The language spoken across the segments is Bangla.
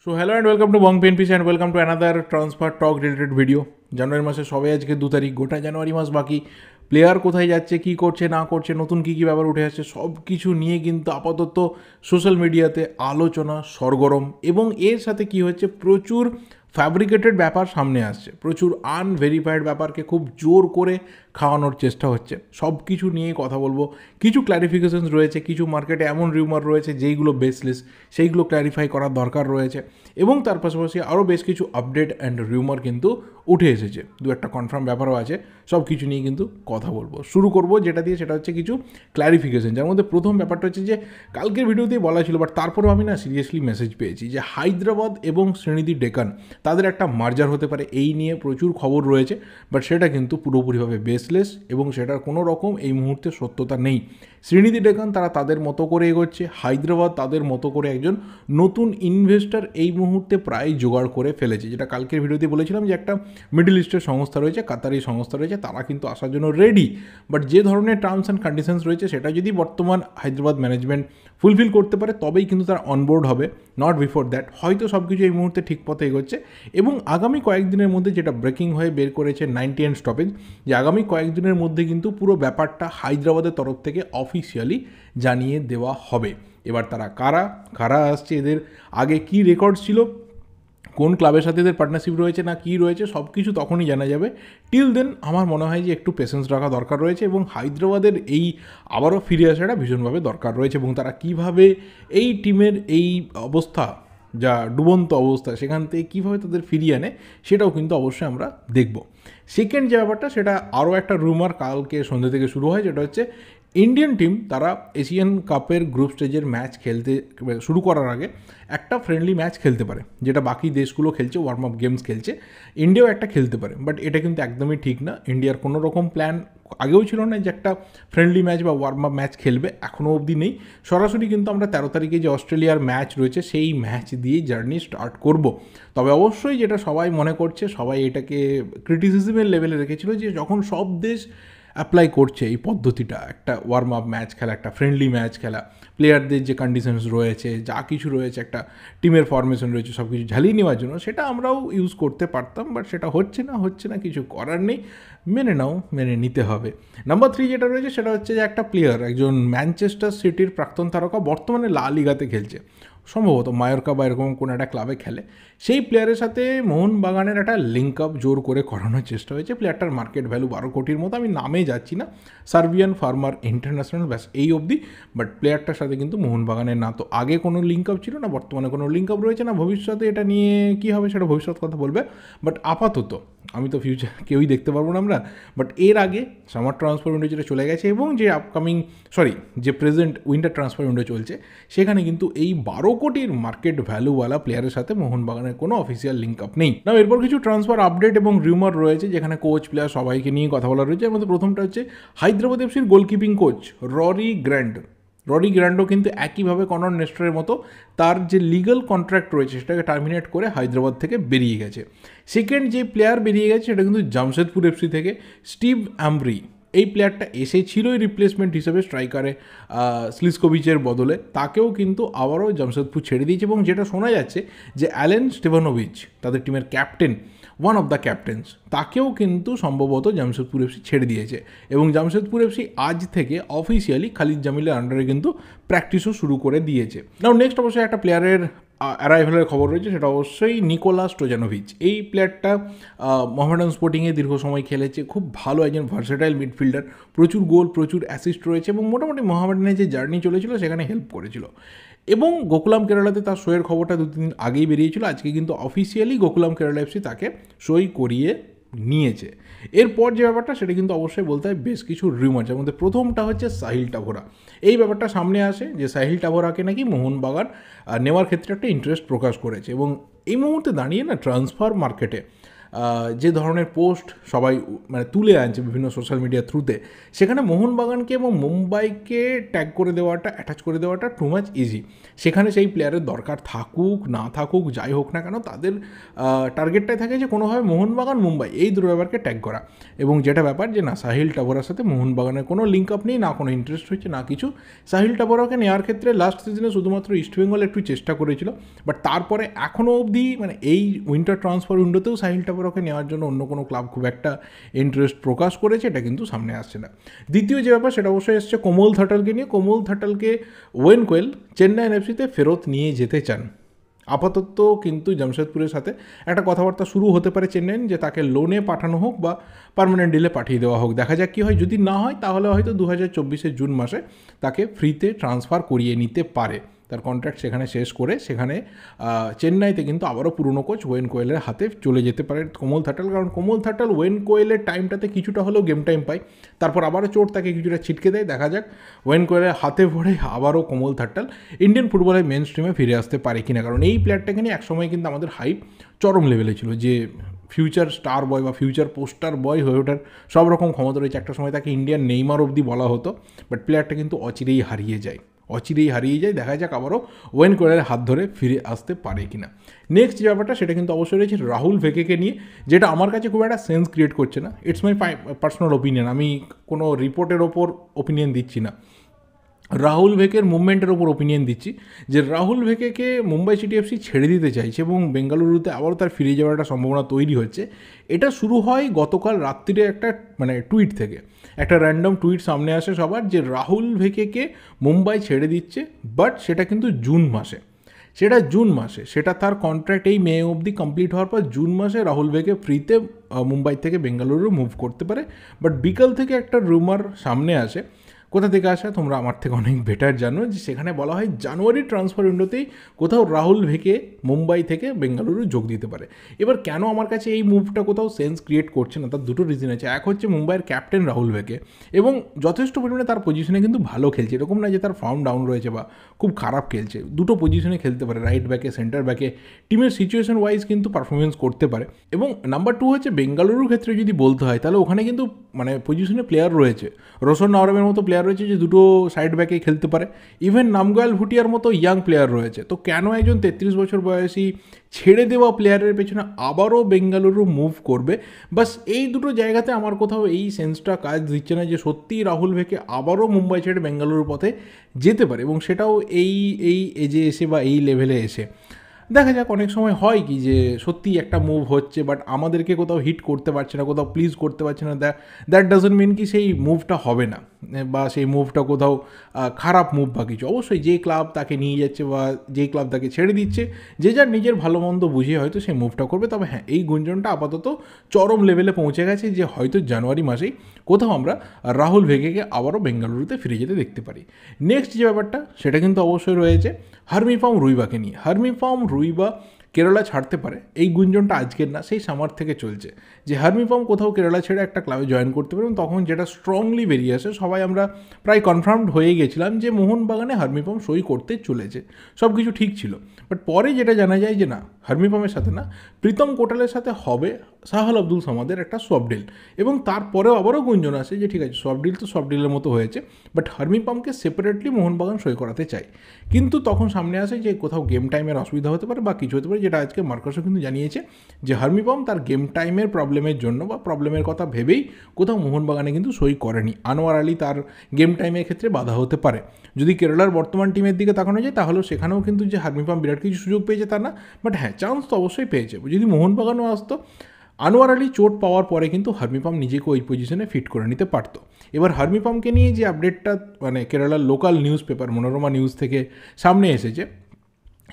So hello and welcome to Bong PNPC and welcome to another transfer talk related video. জানুয়ারি মাসে সবে আজকে 2 তারিখ, গোটা জানুয়ারি মাস বাকি। প্লেয়ার কোথায় যাচ্ছে, কি করছে না করছে, নতুন কী কী ব্যাপার উঠে আসছে, সব কিছু নিয়ে কিন্তু আপাতত সোশ্যাল মিডিয়াতে আলোচনা সরগরম। এবং এর সাথে কি হচ্ছে, প্রচুর ফ্যাব্রিকেটেড ব্যাপার সামনে আসছে, প্রচুর আনভেরিফাইড ব্যাপারকে খুব জোর করে খাওয়ানোর চেষ্টা হচ্ছে। সব কিছু নিয়ে কথা বলবো। কিছু ক্ল্যারিফিকেশনস রয়েছে, কিছু মার্কেটে এমন রিউমার রয়েছে যেইগুলো বেসলেস, সেইগুলো ক্ল্যারিফাই করার দরকার রয়েছে। এবং তার পাশাপাশি আরও বেশ কিছু আপডেট অ্যান্ড রিউমার কিন্তু উঠে এসেছে, দু একটা কনফার্ম ব্যাপারও আছে। সব কিছু নিয়ে কিন্তু কথা বলবো। শুরু করব যেটা দিয়ে, সেটা হচ্ছে কিছু ক্ল্যারিফিকেশন, যার মধ্যে প্রথম ব্যাপারটা হচ্ছে যে কালকের ভিডিওতেই বলা ছিল, বাট তারপরেও আমি সিরিয়াসলি মেসেজ পেয়েছি যে হায়দ্রাবাদ এবং শ্রীনিধি ডেকান তাদের একটা মার্জার হতে পারে। এই নিয়ে প্রচুর খবর রয়েছে, বাট সেটা কিন্তু পুরোপুরিভাবে বেসলেস এবং সেটার কোনো রকম এই মুহূর্তে সত্যতা নেই। শ্রীনিধি ডেকান তারা তাদের মতো করে এগোচ্ছে, হায়দ্রাবাদ তাদের মতো করে একজন নতুন ইনভেস্টর এই মুহূর্তে প্রায় জোগাড় করে ফেলেছে। যেটা কালকের ভিডিওতে বলেছিলাম যে একটা মিডল ইস্টের সংস্থা রয়েছে, কাতারি সংস্থা রয়েছে, তারা কিন্তু আসার জন্য রেডি। বাট যে ধরনের টার্মস অ্যান্ড কন্ডিশনস রয়েছে সেটা যদি বর্তমান হায়দ্রাবাদ ম্যানেজমেন্ট ফুলফিল করতে পারে তবেই কিন্তু তারা অনবোর্ড হবে, নট বিফোর দ্যাট। হয়তো সব কিছু এই মুহূর্তে ঠিক পথে এগোচ্ছে এবং আগামী কয়েকদিনের মধ্যে যেটা ব্রেকিং হয়ে বের করেছে 90 স্টপেজ, যে আগামী কয়েকদিনের মধ্যে কিন্তু পুরো ব্যাপারটা হায়দ্রাবাদের তরফ থেকে অফিসিয়ালি জানিয়ে দেওয়া হবে। এবার তারা কারা কারা আসছে, এদের আগে কি রেকর্ড ছিল, কোন ক্লাবের সাথে এদের পার্টনারশিপ রয়েছে না কী রয়েছে, সব কিছু তখনই জানা যাবে। টিল দেন আমার মনে হয় যে একটু পেশেন্স রাখা দরকার রয়েছে এবং হায়দ্রাবাদের এই আবারও ফিরে আসাটা ভীষণভাবে দরকার রয়েছে। এবং তারা কীভাবে এই টিমের এই অবস্থা, যা ডুবন্ত অবস্থা, সেখান থেকে কীভাবে তাদের ফিরিয়ে আনে, সেটাও কিন্তু অবশ্যই আমরা দেখব। সেকেন্ড যে ব্যাপারটা, সেটা আরও একটা রুমার কালকে সন্ধ্যে থেকে শুরু হয়, যেটা হচ্ছে ইন্ডিয়ান টিম তারা এশিয়ান কাপের গ্রুপ স্টেজের ম্যাচ খেলতে শুরু করার আগে একটা ফ্রেন্ডলি ম্যাচ খেলতে পারে, যেটা বাকি দেশগুলো খেলছে, ওয়ার্ম আপ গেমস খেলছে, ইন্ডিয়াও একটা খেলতে পারে। বাট এটা কিন্তু একদমই ঠিক না। ইন্ডিয়ার কোনো রকম প্ল্যান আগেও ছিল না যে একটা ফ্রেন্ডলি ম্যাচ বা ওয়ার্ম আপ ম্যাচ খেলবে, এখনও অবধি নেই। সরাসরি কিন্তু আমরা 13 তারিখে যে অস্ট্রেলিয়ার ম্যাচ রয়েছে সেই ম্যাচ দিয়েই জার্নি স্টার্ট করব। তবে অবশ্যই যেটা সবাই মনে করছে, সবাই এটাকে ক্রিটিসিজমের লেভেলে রেখেছিল, যে যখন সব দেশ অ্যাপ্লাই করছে এই পদ্ধতিটা, একটা ওয়ার্ম আপ ম্যাচ খেলা, একটা ফ্রেন্ডলি ম্যাচ খেলা, প্লেয়ারদের যে কন্ডিশনস রয়েছে, যা কিছু রয়েছে, একটা টিমের ফরমেশন রয়েছে, সব কিছু ঝালিয়ে নেওয়ার জন্য, সেটা আমরাও ইউজ করতে পারতাম। বাট সেটা হচ্ছে না, কিছু করার নেই, মেনে নাও, মেনে নিতে হবে। নাম্বার 3 যেটা রয়েছে, সেটা হচ্ছে যে একটা প্লেয়ার, একজন ম্যানচেস্টার সিটির প্রাক্তন তারকা, বর্তমানে লা লিগাতে খেলছে, সম্ভবত মায়োরকা বা এরকম কোনো একটা ক্লাবে খেলে, সেই প্লেয়ারের সাথে মোহনবাগানের একটা লিঙ্ক আপ জোর করে করানোর চেষ্টা হয়েছে। প্লেয়ারটার মার্কেট ভ্যালু 12 কোটির মতো, আমি নামে যাচ্ছি না, সার্বিয়ান ফার্মার ইন্টারন্যাশনাল, ব্যাস এই অবধি। বাট প্লেয়ারটার সাথে কিন্তু মোহনবাগানের না তো আগে কোনো লিঙ্ক আপ ছিল, না বর্তমানে কোনো লিঙ্ক আপ রয়েছে, না ভবিষ্যতে এটা নিয়ে কী হবে সেটা ভবিষ্যৎ কথা বলবে। বাট আপাতত আমি তো ফিউচার কেউই দেখতে পারবো না আমরা। বাট এর আগে সামার ট্রান্সফার উইন্ডো যেটা চলে গেছে এবং যে আপকামিং যে প্রেজেন্ট উইন্টার ট্রান্সফার উইন্ডো চলছে, সেখানে কিন্তু এই 12 কোটির মার্কেট ভ্যালুওয়ালা প্লেয়ারের সাথে মোহনবাগানের কোনো অফিসিয়াল লিঙ্ক আপ নেই। না, এরপর কিছু ট্রান্সফার আপডেট এবং রিউমার রয়েছে, যেখানে কোচ প্লেয়ার সবাইকে নিয়ে কথা বলা রয়েছে। এর মধ্যে প্রথমটা হচ্ছে হায়দ্রাবাদ এফসির গোলকিপিং কোচ ররি গ্র্যান্ডো কিন্তু একইভাবে কনর নেস্টরের মতো তার যে লিগাল কন্ট্রাক্ট রয়েছে সেটাকে টার্মিনেট করে হায়দ্রাবাদ থেকে বেরিয়ে গেছে। সেকেন্ড যে প্লেয়ার বেরিয়ে গেছে সেটা কিন্তু জামশেদপুর এফসি থেকে স্টিভ অ্যাম্ব্রি। এই প্লেয়ারটা এসেছিলই রিপ্লেসমেন্ট হিসেবে স্ট্রাইকারে স্লিসকোভিচের বদলে, তাকেও কিন্তু আবারও জামশেদপুর ছেড়ে দিয়েছে। এবং যেটা শোনা যাচ্ছে যে অ্যালেন স্টেভানোভিচ, তাদের টিমের captain, one of the captain's, তাকেও কিন্তু সম্ভবত জামশেদপুর এফসি ছেড়ে দিয়েছে। এবং জামশেদপুর এফসি আজ থেকে অফিসিয়ালি খালিদ জামিলের আন্ডারে কিন্তু প্র্যাকটিসও শুরু করে দিয়েছে। নাও নেক্সট অবশ্যই একটা প্লেয়ারের অ্যারাইভালের খবর রয়েছে, সেটা অবশ্যই নিকোলা স্টোজানোভিচ। এই প্লেয়ারটা মোহামেডান স্পোর্টিংয়ে দীর্ঘ সময় খেলেছে, খুব ভালো একজন ভার্সেটাইল মিডফিল্ডার, প্রচুর গোল, প্রচুর অ্যাসিস্ট রয়েছে এবং মোটামুটি মোহামেডানের যে জার্নি চলেছিল সেখানে হেল্প করেছিল। এবং গোকুলাম কেরালাতে তার শোয়ের খবরটা 2-3 দিন আগেই বেরিয়েছিল, আজকে কিন্তু অফিসিয়ালি গোকুলাম কেরালা এফসি তাকে সই করিয়ে নিয়েছে। এরপর যে ব্যাপারটা, সেটা কিন্তু অবশ্যই বলতে হয় বেশ কিছু রিউমার, যার মধ্যে প্রথমটা হচ্ছে সাহিল টাভোরা। এই ব্যাপারটা সামনে আসে যে সাহিল টাভোরাকে নাকি মোহনবাগান নেওয়ার ক্ষেত্রে একটা ইন্টারেস্ট প্রকাশ করেছে। এবং এই মুহূর্তে দাঁড়িয়ে না ট্রান্সফার মার্কেটে যে ধরনের পোস্ট সবাই মানে তুলে আনছে বিভিন্ন সোশ্যাল মিডিয়ার থ্রুতে, সেখানে মোহনবাগানকে এবং মুম্বাইকে ট্যাগ করে দেওয়াটা, অ্যাটাচ করে দেওয়াটা টু মাচ ইজি। সেখানে সেই প্লেয়ারের দরকার থাকুক না থাকুক, যাই হোক না কেন, তাদের টার্গেটটাই থাকে যে কোনোভাবে মোহনবাগান মুম্বাই এই দুটো ব্যাপারকে ট্যাগ করা। এবং যেটা ব্যাপার যে না, সাহিল টাবোরার সাথে মোহনবাগানের কোনো লিঙ্ক আপ নেই, না কোনো ইন্টারেস্ট হচ্ছে, না কিছু। সাহিল টাবোরাকে নেওয়ার ক্ষেত্রে লাস্ট সিজনে শুধুমাত্র ইস্টবেঙ্গল একটু চেষ্টা করেছিল, বাট তারপরে এখনও অবধি মানে এই উইন্টার ট্রান্সফার উইন্ডোতেও সাহিল টাবোরাকে নেওয়ার জন্য অন্য কোনো ক্লাব খুব একটা ইন্টারেস্ট প্রকাশ করেছে, এটা কিন্তু সামনে আসছে না। দ্বিতীয় যে ব্যাপার সেটা অবশ্যই এসছে কোমল থাটালকে নিয়ে। কোমল থাটালকে ওয়েন কোয়েল চেন্নাই এনএফসিতে ফেরত নিয়ে যেতে চান। আপাতত কিন্তু জামশেদপুরের সাথে একটা কথাবার্তা শুরু হতে পারে চেন্নাই, যে তাকে লোনে পাঠানো হোক বা পার্মানেন্ট ডিলে পাঠিয়ে দেওয়া হোক, দেখা যাক কী হয়। যদি না হয় তাহলে হয়তো 2024 জুন মাসে তাকে ফ্রিতে ট্রান্সফার করিয়ে নিতে পারে। তার কন্ট্রাক্ট সেখানে শেষ করে সেখানে চেন্নাইতে কিন্তু আবারও পুরনো কোচ ওয়েন কোয়েলের হাতে চলে যেতে পারে কোমল থাটাল। কারণ কোমল থাটাল ওয়েন কোয়েলের টাইমটাতে কিছুটা হলেও গেম টাইম পায়, তারপর আবারও চোট তাকে কিছুটা ছিটকে দেয়। দেখা যাক ওয়েন কোয়েলের হাতে পড়ে আবারও কোমল থাটাল ইন্ডিয়ান ফুটবলের মেন স্ট্রিমে ফিরে আসতে পারে কিনা। কারণ এই প্লেয়ারটাকে নিয়ে একসময় কিন্তু আমাদের হাইপ চরম লেভেলে ছিল, যে ফিউচার স্টার বয় বা ফিউচার পোস্টার বয় হয়ে ওঠার সব রকম ক্ষমতা রয়েছে। একটা সময় তাকে ইন্ডিয়ান নেইমার অবধি বলা হতো, বাট প্লেয়ারটা কিন্তু অচিরেই হারিয়ে যায়। দেখা যাক আবারও ওয়েন কোয়েলের হাত ধরে ফিরে আসতে পারে কিনা। নেক্সট যে ব্যাপারটা সেটা কিন্তু অবশ্যই রয়েছে রাহুল ভেকেকে নিয়ে, যেটা আমার কাছে খুব একটা সেন্স ক্রিয়েট করছে না। ইটস মাই পার্সোনাল ওপিনিয়ন, আমি কোনো রিপোর্টের ওপর ওপিনিয়ন দিচ্ছি না, রাহুল ভেকের মুভমেন্টের ওপর ওপিনিয়ন দিচ্ছি। যে রাহুল ভেকেকে মুম্বাই সিটি এফসি ছেড়ে দিতে চাইছে এবং বেঙ্গালুরুতে আবারও তার ফিরে যাওয়ার একটা সম্ভাবনা তৈরি হচ্ছে। এটা শুরু হয় গতকাল রাত্রিরে একটা মানে টুইট থেকে, একটা র্যান্ডম টুইট সামনে আসে সবার, যে রাহুল ভেকেকে মুম্বাই ছেড়ে দিচ্ছে, বাট সেটা কিন্তু জুন মাসে, সেটা তার কন্ট্রাক্ট এই মে অবধি কমপ্লিট হওয়ার পর জুন মাসে রাহুল ভেকে ফ্রিতে মুম্বাই থেকে বেঙ্গালুরু মুভ করতে পারে। বাট বিকাল থেকে একটা রুমার সামনে আসে, কোথা থেকে আসে তোমরা আমার থেকে অনেক বেটার জানো, যে সেখানে বলা হয় জানুয়ারি ট্রান্সফার উইন্ডোতেই কোথাও রাহুল ভেকে মুম্বাই থেকে বেঙ্গালুরু যোগ দিতে পারে। এবার কেন আমার কাছে এই মুভটা কোথাও সেন্স ক্রিয়েট করছে না, তার দুটো রিজন আছে। এক হচ্ছে মুম্বাইয়ের ক্যাপ্টেন রাহুল ভেকে, এবং যথেষ্ট পরিমাণে তার পজিশনে কিন্তু ভালো খেলছে, এরকম না যে তার ফর্ম ডাউন রয়েছে বা খুব খারাপ খেলছে। দুটো পজিশনে খেলতে পারে, রাইট ব্যাকে, সেন্টার ব্যাকে, টিমের সিচুয়েশন ওয়াইজ কিন্তু পারফরমেন্স করতে পারে। এবং নাম্বার টু হচ্ছে বেঙ্গালুরুর ক্ষেত্রে যদি বলতে হয়, তাহলে ওখানে কিন্তু মানে পজিশনে প্লেয়ার রয়েছে, রোশন নাওরামের মতো প্লেয়ার রয়েছে যে দুটো সাইড ব্যাকে খেলতে পারে, ইভেন নামগয়াল ভুটিয়ার মতো ইয়াং প্লেয়ার রয়েছে। তো কেন একজন 33 বছর বয়সী ছেড়ে দেওয়া প্লেয়ারের পেছনে আবারও বেঙ্গালুরু মুভ করবে? বাস এই দুটো জায়গাতে আমার কোথাও এই সেন্সটা কাজ দিচ্ছে না যে সত্যিই রাহুল ভেকে আবারও মুম্বাই ছেড়ে বেঙ্গালুরুর পথে যেতে পারে, এবং সেটাও এই এজে এসে বা এই লেভেলে এসে। দেখা যাক, অনেক সময় হয় কি যে সত্যিই একটা মুভ হচ্ছে, বাট আমাদেরকে কোথাও হিট করতে পারছে না, কোথাও প্লিজ করতে পারছে না, দ্যাট ডাজন্ট মিন কি সেই মুভটা হবে না, বা সেই মুভটা কোথাও খারাপ মুভ বা কিছু। অবশ্যই যে ক্লাব তাকে নিয়ে যাচ্ছে বা যেই ক্লাব তাকে ছেড়ে দিচ্ছে, যে যার নিজের ভালো মন্দ বুঝিয়ে হয়তো সেই মুভটা করবে। তবে হ্যাঁ, এই গুঞ্জনটা আপাতত চরম লেভেলে পৌঁছে গেছে যে হয়তো জানুয়ারি মাসেই কোথাও আমরা রাহুল ভেগেকে আবারও বেঙ্গালুরুতে ফিরে যেতে দেখতে পারি। নেক্সট যে ব্যাপারটা সেটা কিন্তু অবশ্যই রয়েছে হার্মিফর্ম রুইবাকে নিয়ে। হার্মিফর্ম রুইবা কেরালা ছাড়তে পারে, এই গুঞ্জনটা আজকের না, সেই সামার থেকে চলছে যে হার্মিফর্ম কোথাও কেরালা ছেড়ে একটা ক্লাবে জয়েন করতে পারে। তখন যেটা স্ট্রংলি বেরিয়ে আসে, সবাই আমরা প্রায় কনফার্মড হয়ে গেছিলাম যে মোহনবাগানে হার্মিফর্ম সই করতে চলেছে, সব কিছু ঠিক ছিল। বাট পরে যেটা জানা যায় যে না, হার্মিফর্মের সাথে না, প্রীতম কোটালের সাথে হবে সাহাল আব্দুল সামাদের একটা সফট ডিল। এবং তারপরেও আবারও গুঞ্জন আসে যে ঠিক আছে, সফট ডিল তো সফট ডিলের মতো হয়েছে, বাট হার্মিফর্মকে সেপারেটলি মোহনবাগান সই করাতে চায়। কিন্তু তখন সামনে আসে যে কোথাও গেম টাইমের অসুবিধা হতে পারে বা কিছু হতে পারে, যেটা আজকে মার্কাসও কিন্তু জানিয়েছে যে হার্মিফর্ম তার গেম টাইমের প্রবলেমের জন্য বা প্রবলেমের কথা ভেবেই কোথাও মোহনবাগানে কিন্তু সই করেনি। আনোয়ার আলী তার গেম টাইমের ক্ষেত্রে বাধা হতে পারে। যদি কেরালার বর্তমান টিমের দিকে তাকানো যায়, তাহলেও সেখানেও কিন্তু যে হার্মিফর্ম বিরাট কিছু সুযোগ পেয়েছে তা না, বাট হ্যাঁ, চান্স তো অবশ্যই পেয়েছে। যদি মোহনবাগানও আসতো, আনোয়ার আলী চোট পাওয়ার পরে কিন্তু হার্মিফর্ম নিজেকে ওই পজিশনে ফিট করে নিতে পারতো। এবার হার্মিফর্মকে নিয়ে যে আপডেটটা মানে কেরালার local news paper Manorama news থেকে সামনে এসেছে,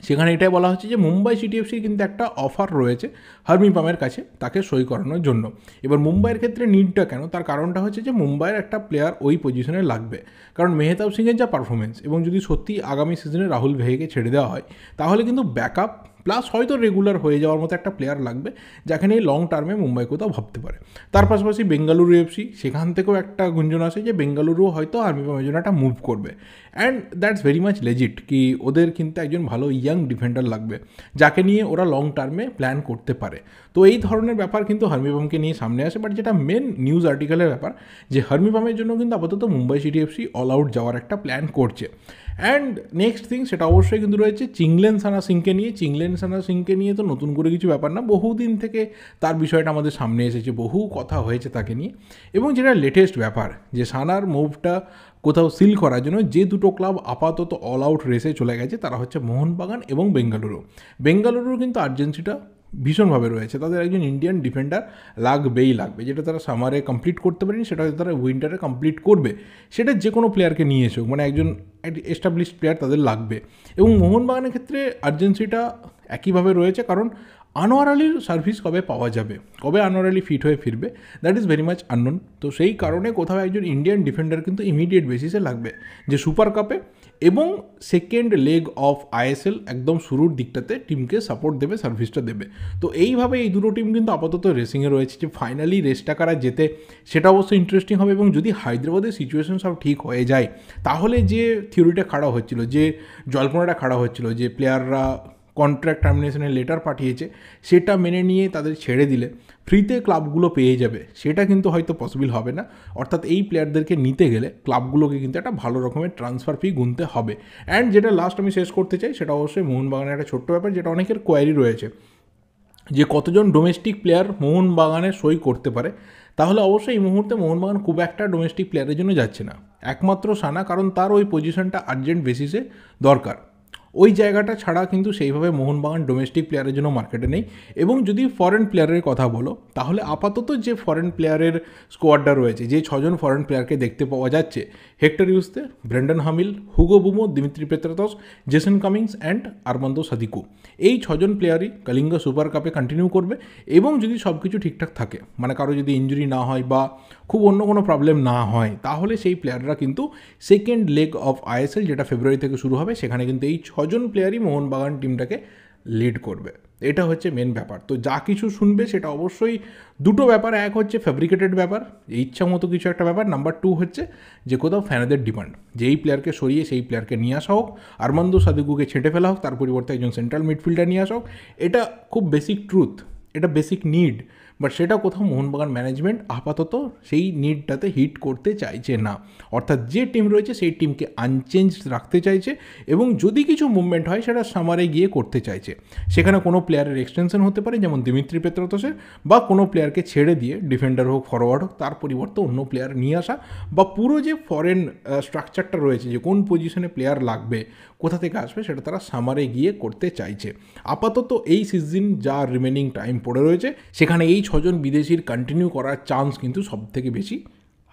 সেখানে এটাই বলা হচ্ছে যে মুম্বাই সিটি এফসির কিন্তু একটা অফার রয়েছে হার্মিফর্মের কাছে তাকে সই করানোর জন্য। এবার মুম্বাইয়ের ক্ষেত্রে নিডটা কেন, তার কারণটা হচ্ছে যে মুম্বাইয়ের একটা প্লেয়ার ওই পজিশনে লাগবে। কারণ মেহতাব সিংয়ের যা পারফরমেন্স, এবং যদি সত্যি আগামী সিজনে রাহুল ভেকে ছেড়ে দেওয়া হয়, তাহলে কিন্তু ব্যাকআপ প্লাস হয়তো রেগুলার হয়ে যাওয়ার মতো একটা প্লেয়ার লাগবে যাকে নিয়ে লং টার্মে মুম্বাই কোথাও ভাবতে পারে। তার পাশাপাশি বেঙ্গালুরু এফসি, সেখান থেকেও একটা গুঞ্জন আসে যে বেঙ্গালুরু হয়তো হার্মিপামের জন্য একটা মুভ করবে, and that's very much legit কি ওদের কিন্তু একজন ভালো ইয়াং ডিফেন্ডার লাগবে যাকে নিয়ে ওরা লং টার্মে প্ল্যান করতে পারে। তো এই ধরনের ব্যাপার কিন্তু হার্মিপামকে নিয়ে সামনে আসে। বাট যেটা মেন নিউজ আর্টিকেলের ব্যাপার যে হার্মিপামের জন্য কিন্তু আপাতত Mumbai city FC all out যাওয়ার একটা প্ল্যান করছে। অ্যান্ড নেক্সট থিং সেটা অবশ্যই কিন্তু রয়েছে চিংলেনসানা সিংকে নিয়ে। চিংলেনসানা সিংকে নিয়ে তো নতুন করে কিছু ব্যাপার না, বহুদিন থেকে তার বিষয়টা আমাদের সামনে এসেছে, বহু কথা হয়েছে তাকে নিয়ে। এবং যেটা লেটেস্ট ব্যাপার যে সানার মুভটা কোথাও সিল করার জন্য যে দুটো ক্লাব আপাতত অল আউট রেসে চলে গেছে তারা হচ্ছে মোহনবাগান এবং বেঙ্গালুরু। বেঙ্গালুরুর কিন্তু আর্জেন্সিটা ভীষণভাবে রয়েছে, তাদের একজন ইন্ডিয়ান ডিফেন্ডার লাগবেই লাগবে, যেটা তারা সামারে কমপ্লিট করতে পারেনি সেটা হয়তো তারা উইন্টারে কমপ্লিট করবে। সেটা যে কোনো প্লেয়ারকে নিয়ে এসে মানে একজন এস্টাবলিশড প্লেয়ার তাদের লাগবে। এবং মোহনবাগানের ক্ষেত্রে আর্জেন্সিটা একইভাবে রয়েছে, কারণ আনোয়ার আলীর সার্ভিস কবে পাওয়া যাবে, কবে আনোয়ার আলী ফিট হয়ে ফিরবে, that is very much unknown. তো সেই কারণে কোথাও একজন ইন্ডিয়ান ডিফেন্ডার কিন্তু ইমিডিয়েট বেসিসে লাগবে যে সুপার কাপে এবং সেকেন্ড লেগ অফ আইএসএল একদম শুরুর দিকটাতে টিমকে সাপোর্ট দেবে, সার্ভিসটা দেবে। তো এইভাবে এই দুটো টিম কিন্তু আপাতত রেসিংয়ে রয়েছে। যে ফাইনালি রেসটা কারা যেতে সেটা অবশ্যই ইন্টারেস্টিং হবে। এবং যদি হায়দ্রাবাদের সিচুয়েশন সব ঠিক হয়ে যায় তাহলে যে থিওরিটা খাড়া হচ্ছিল, যে জল্পনাটা খাড়া হচ্ছিল যে প্লেয়াররা কন্ট্রাক্ট টার্মিনেশনের লেটার পাঠিয়েছে সেটা মেনে নিয়ে তাদের ছেড়ে দিলে ফ্রিতে ক্লাবগুলো পেয়ে যাবে, সেটা কিন্তু হয়তো পসিবল হবে না। অর্থাৎ এই প্লেয়ারদেরকে নিতে গেলে ক্লাবগুলোকে কিন্তু একটা ভালো রকমের ট্রান্সফার ফি গুনতে হবে। অ্যান্ড যেটা লাস্ট আমি শেষ করতে চাই সেটা অবশ্যই মোহনবাগানের একটা ছোট্ট ব্যাপার, যেটা অনেকের কোয়ারি রয়েছে যে কতজন ডোমেস্টিক প্লেয়ার মোহনবাগানে সই করতে পারে। তাহলে অবশ্যই এই মুহূর্তে মোহনবাগান খুব একটা ডোমেস্টিক প্লেয়ারের জন্য যাচ্ছে না, একমাত্র সানা, কারণ তার ওই পজিশনটা আর্জেন্ট বেসিসে দরকার। ওই জায়গাটা ছাড়া কিন্তু সেইভাবে মোহনবাগান ডোমেস্টিক প্লেয়ারের জন্য মার্কেটে নেই। এবং যদি ফরেন প্লেয়ারের কথা বলো তাহলে আপাতত যে ফরেন প্লেয়ারের স্কোয়াডটা রয়েছে, যে 6 জন ফরেন প্লেয়ারকে দেখতে পাওয়া যাচ্ছে, Hector Yuste, Brendon Hamill, Hugo Boumous, Dimitrios Petratos, Jason Cummings and Armando Sadiku, এই 6 জন প্লেয়ারই কলিঙ্গ সুপার কাপে কন্টিনিউ করবে। এবং যদি সব কিছু ঠিকঠাক থাকে, মানে কারো যদি ইঞ্জুরি না হয় বা খুব অন্য কোনো প্রবলেম না হয়, তাহলে সেই প্লেয়াররা কিন্তু সেকেন্ড লেগ অফ আইএসএল যেটা ফেব্রুয়ারি থেকে শুরু হবে সেখানে কিন্তু এই 6 জন প্লেয়ারই মোহনবাগান টিমটাকে লিড করবে। এটা হচ্ছে মেন ব্যাপার। তো যা কিছু শুনবে সেটা অবশ্যই দুটো ব্যাপার, এক হচ্ছে ফ্যাব্রিকেটেড ব্যাপার, ইচ্ছা মতো কিছু একটা ব্যাপার, নাম্বার 2 হচ্ছে যে কোথাও ফ্যানেদের ডিমান্ড, যে এই প্লেয়ারকে সরিয়ে সেই প্লেয়ারকে নিয়ে আসা হোক, আরমান্দো সাদিকুকে ছেঁটে ফেলা হোক, তার পরিবর্তে একজন সেন্ট্রাল মিডফিল্ডার নিয়ে আসা হোক। এটা খুব বেসিক ট্রুথ, এটা বেসিক নিড, বাট সেটা কোথাও মোহনবাগান ম্যানেজমেন্ট আপাতত সেই নিডটাতে হিট করতে চাইছে না। অর্থাৎ যে টিম রয়েছে সেই টিমকে আনচেঞ্জ রাখতে চাইছে এবং যদি কিছু মুভমেন্ট হয় সেটা সামারে গিয়ে করতে চাইছে। সেখানে কোনো প্লেয়ারের এক্সটেনশন হতে পারে যেমন দিমিত্রি পেত্রাতসের, বা কোনো প্লেয়ারকে ছেড়ে দিয়ে ডিফেন্ডার হোক, ফরওয়ার্ড হোক, তার পরিবর্তে অন্য প্লেয়ার নিয়ে আসা, বা পুরো যে ফরেন স্ট্রাকচারটা রয়েছে যে কোন পজিশনে প্লেয়ার লাগবে, কোথা থেকে আসবে, সেটা তারা সামারে গিয়ে করতে চাইছে। আপাতত এই সিজন যা রিমেনিং টাইম পড়ে রয়েছে সেখানে এই 6 জন বিদেশির কন্টিনিউ করার চান্স কিন্তু সবথেকে বেশি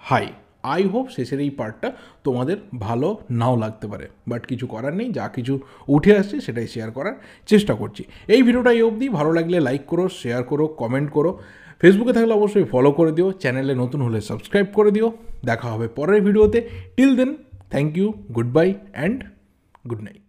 হাই। আই হোপ শেষের এই পার্টটা তোমাদের ভালো নাও লাগতে পারে, বাট কিছু করার নেই, যা কিছু উঠে আসছে সেটাই শেয়ার করার চেষ্টা করছি। এই ভিডিওটা এই অবধি, ভালো লাগলে লাইক করো, শেয়ার করো, কমেন্ট করো, ফেসবুকে থাকলে অবশ্যই ফলো করে দিও, চ্যানেলে নতুন হলে সাবস্ক্রাইব করে দিও। দেখা হবে পরের ভিডিওতে। Till then, thank you, good bye and good night.